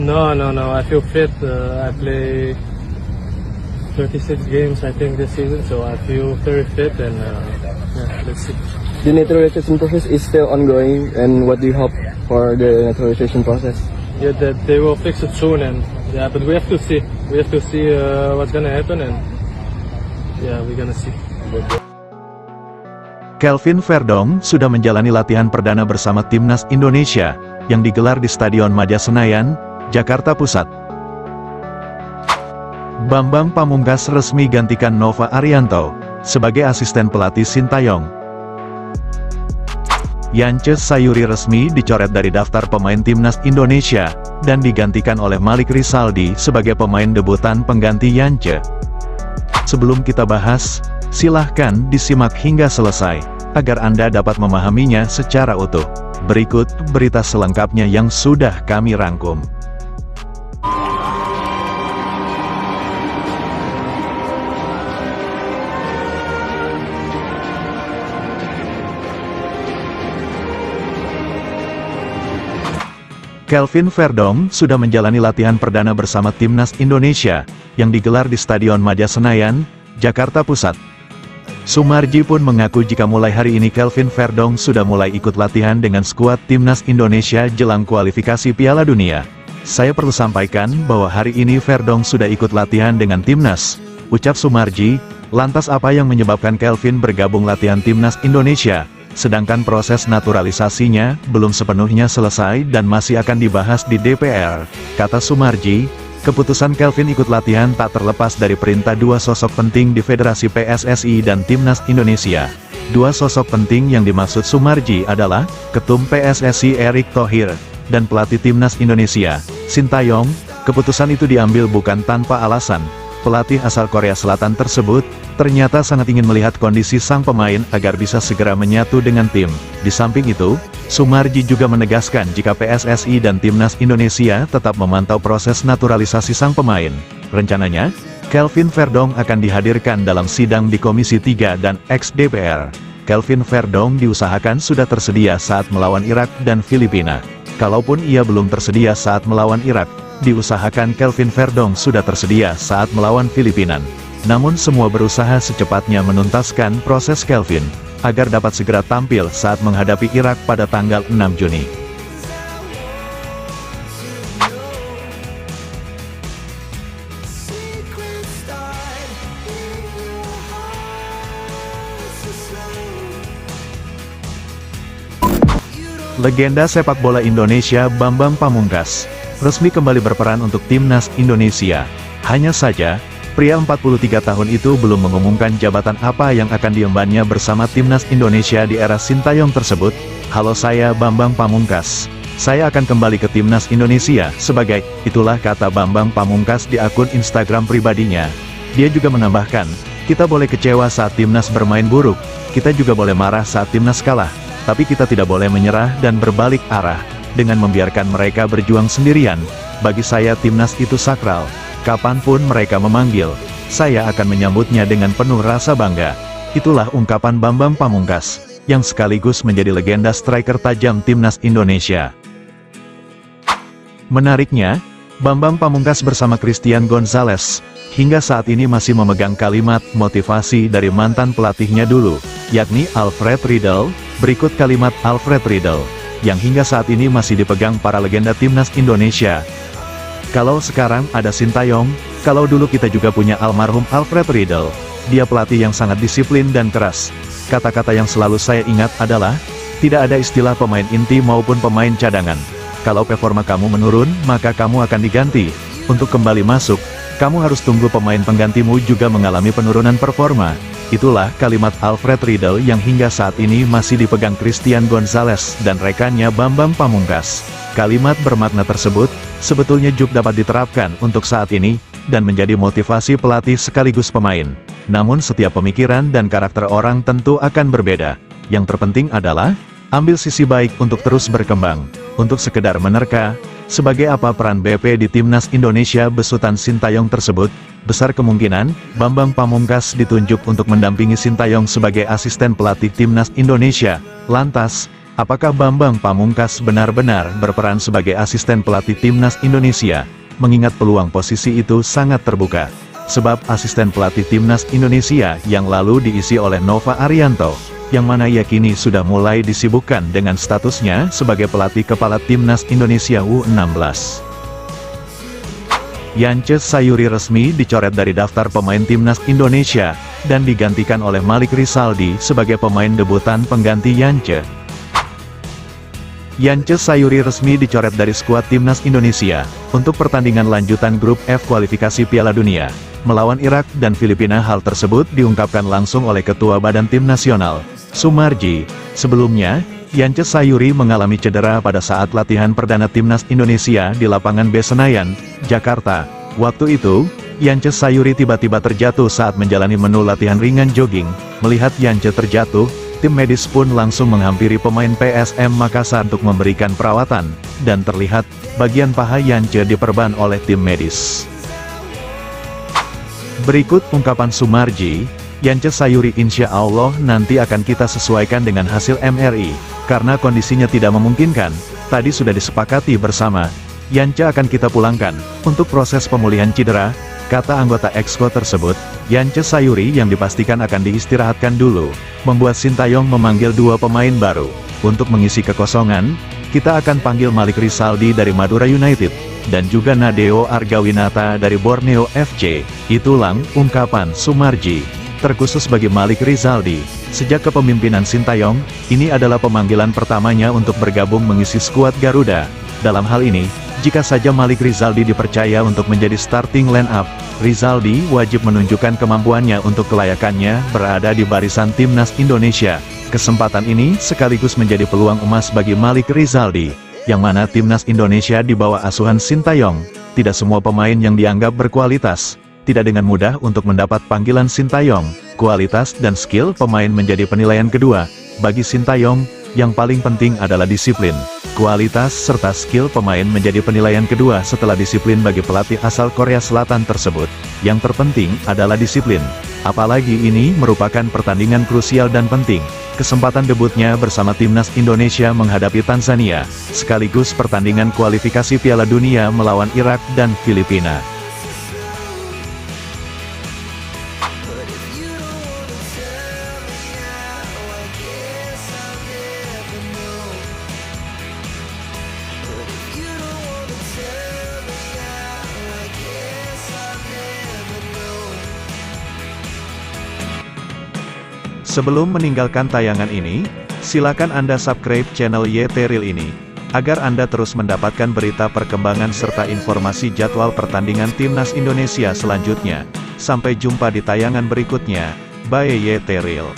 No, no, no. I feel fit. I play 36 games, I think, this season, so I feel very fit, and yeah, let's see. The naturalization process is still ongoing, and what do you hope for the naturalization process? Yeah, that they will fix it soon, and yeah, but we have to see. We have to see what's gonna happen, and yeah, we're gonna see. Kelvin Verdonk sudah menjalani latihan perdana bersama timnas Indonesia, yang digelar di Stadion Madia Senayan, Jakarta Pusat. Bambang Pamungkas resmi gantikan Nova Arianto sebagai asisten pelatih Sintayong. Yance Sayuri resmi dicoret dari daftar pemain timnas Indonesia dan digantikan oleh Malik Rizaldi sebagai pemain debutan pengganti Yance. Sebelum kita bahas, silahkan disimak hingga selesai, agar Anda dapat memahaminya secara utuh. Berikut berita selengkapnya yang sudah kami rangkum. Kelvin Verdonk sudah menjalani latihan perdana bersama timnas Indonesia, yang digelar di Stadion Madia Senayan, Jakarta Pusat. Sumarji pun mengaku jika mulai hari ini Kelvin Verdonk sudah mulai ikut latihan dengan skuad timnas Indonesia jelang kualifikasi Piala Dunia. Saya perlu sampaikan bahwa hari ini Verdonk sudah ikut latihan dengan timnas, ucap Sumarji. Lantas apa yang menyebabkan Kelvin bergabung latihan timnas Indonesia? Sedangkan proses naturalisasinya belum sepenuhnya selesai dan masih akan dibahas di DPR, kata Sumarji. Keputusan Kelvin ikut latihan tak terlepas dari perintah dua sosok penting di Federasi PSSI dan Timnas Indonesia. Dua sosok penting yang dimaksud Sumarji adalah Ketum PSSI Erick Thohir dan pelatih Timnas Indonesia, Sintayong. Keputusan itu diambil bukan tanpa alasan. Pelatih asal Korea Selatan tersebut ternyata sangat ingin melihat kondisi sang pemain agar bisa segera menyatu dengan tim. Di samping itu, Sumarji juga menegaskan jika PSSI dan Timnas Indonesia tetap memantau proses naturalisasi sang pemain. Rencananya, Kelvin Verdonk akan dihadirkan dalam sidang di Komisi 3 dan ex-DPR. Kelvin Verdonk diusahakan sudah tersedia saat melawan Irak dan Filipina. Kalaupun ia belum tersedia saat melawan Irak, diusahakan Kelvin Verdonk sudah tersedia saat melawan Filipina. Namun semua berusaha secepatnya menuntaskan proses Kelvin, agar dapat segera tampil saat menghadapi Irak pada tanggal 6 Juni. Legenda sepak bola Indonesia Bambang Pamungkas resmi kembali berperan untuk timnas Indonesia. Hanya saja, pria 43 tahun itu belum mengumumkan jabatan apa yang akan diembannya bersama timnas Indonesia di era Sintayong tersebut. Halo, saya Bambang Pamungkas. Saya akan kembali ke timnas Indonesia sebagai, itulah kata Bambang Pamungkas di akun Instagram pribadinya. Dia juga menambahkan, kita boleh kecewa saat timnas bermain buruk, kita juga boleh marah saat timnas kalah, tapi kita tidak boleh menyerah dan berbalik arah dengan membiarkan mereka berjuang sendirian. Bagi saya timnas itu sakral. Kapanpun mereka memanggil, saya akan menyambutnya dengan penuh rasa bangga. Itulah ungkapan Bambang Pamungkas, yang sekaligus menjadi legenda striker tajam timnas Indonesia. Menariknya, Bambang Pamungkas bersama Christian Gonzalez, hingga saat ini masih memegang kalimat motivasi dari mantan pelatihnya dulu, yakni Alfred Riedel. Berikut kalimat Alfred Riedel, yang hingga saat ini masih dipegang para legenda timnas Indonesia. Kalau sekarang ada Sintayong, kalau dulu kita juga punya almarhum Alfred Riedel. Dia pelatih yang sangat disiplin dan keras. Kata-kata yang selalu saya ingat adalah, tidak ada istilah pemain inti maupun pemain cadangan. Kalau performa kamu menurun, maka kamu akan diganti. Untuk kembali masuk, kamu harus tunggu pemain penggantimu juga mengalami penurunan performa. Itulah kalimat Alfred Riedel yang hingga saat ini masih dipegang Christian Gonzalez dan rekannya Bambang Pamungkas. Kalimat bermakna tersebut, sebetulnya juga dapat diterapkan untuk saat ini, dan menjadi motivasi pelatih sekaligus pemain. Namun setiap pemikiran dan karakter orang tentu akan berbeda. Yang terpenting adalah, ambil sisi baik untuk terus berkembang. Untuk sekedar menerka, sebagai apa peran BP di Timnas Indonesia besutan Sintayong tersebut, besar kemungkinan, Bambang Pamungkas ditunjuk untuk mendampingi Sintayong sebagai asisten pelatih Timnas Indonesia. Lantas, apakah Bambang Pamungkas benar-benar berperan sebagai asisten pelatih timnas Indonesia, mengingat peluang posisi itu sangat terbuka. Sebab asisten pelatih timnas Indonesia yang lalu diisi oleh Nova Arianto, yang mana yakini sudah mulai disibukkan dengan statusnya sebagai pelatih kepala timnas Indonesia U16. Yance Sayuri resmi dicoret dari daftar pemain timnas Indonesia, dan digantikan oleh Malik Rizaldi sebagai pemain debutan pengganti Yance. Yance Sayuri resmi dicoret dari skuad timnas Indonesia, untuk pertandingan lanjutan grup F kualifikasi Piala Dunia, melawan Irak dan Filipina. Hal tersebut diungkapkan langsung oleh Ketua Badan Tim Nasional, Sumarji. Sebelumnya, Yance Sayuri mengalami cedera pada saat latihan perdana timnas Indonesia di lapangan B Senayan, Jakarta. Waktu itu, Yance Sayuri tiba-tiba terjatuh saat menjalani menu latihan ringan jogging. Melihat Yance terjatuh, tim medis pun langsung menghampiri pemain PSM Makassar untuk memberikan perawatan, dan terlihat, bagian paha Yance diperban oleh tim medis. Berikut ungkapan Sumarji, Yance Sayuri insya Allah nanti akan kita sesuaikan dengan hasil MRI, karena kondisinya tidak memungkinkan, tadi sudah disepakati bersama, Yance akan kita pulangkan, untuk proses pemulihan cedera, kata anggota Exco tersebut. Yance Sayuri yang dipastikan akan diistirahatkan dulu, membuat Sintayong memanggil dua pemain baru. Untuk mengisi kekosongan, kita akan panggil Malik Rizaldi dari Madura United, dan juga Nadeo Argawinata dari Borneo FC. Itulah ungkapan Sumarji. Terkhusus bagi Malik Rizaldi, sejak kepemimpinan Sintayong, ini adalah pemanggilan pertamanya untuk bergabung mengisi skuad Garuda. Dalam hal ini, jika saja Malik Rizaldi dipercaya untuk menjadi starting line-up, Rizaldi wajib menunjukkan kemampuannya untuk kelayakannya berada di barisan timnas Indonesia. Kesempatan ini sekaligus menjadi peluang emas bagi Malik Rizaldi, yang mana timnas Indonesia di bawah asuhan Sintayong, tidak semua pemain yang dianggap berkualitas. Tidak dengan mudah untuk mendapat panggilan Sintayong. Kualitas dan skill pemain menjadi penilaian kedua. Bagi Sintayong, yang paling penting adalah disiplin. Kualitas serta skill pemain menjadi penilaian kedua setelah disiplin bagi pelatih asal Korea Selatan tersebut. Yang terpenting adalah disiplin. Apalagi ini merupakan pertandingan krusial dan penting. Kesempatan debutnya bersama timnas Indonesia menghadapi Tanzania, sekaligus pertandingan kualifikasi Piala Dunia melawan Irak dan Filipina. Sebelum meninggalkan tayangan ini, silakan Anda subscribe channel YT Real ini, agar Anda terus mendapatkan berita perkembangan serta informasi jadwal pertandingan timnas Indonesia selanjutnya. Sampai jumpa di tayangan berikutnya. Bye YT Real.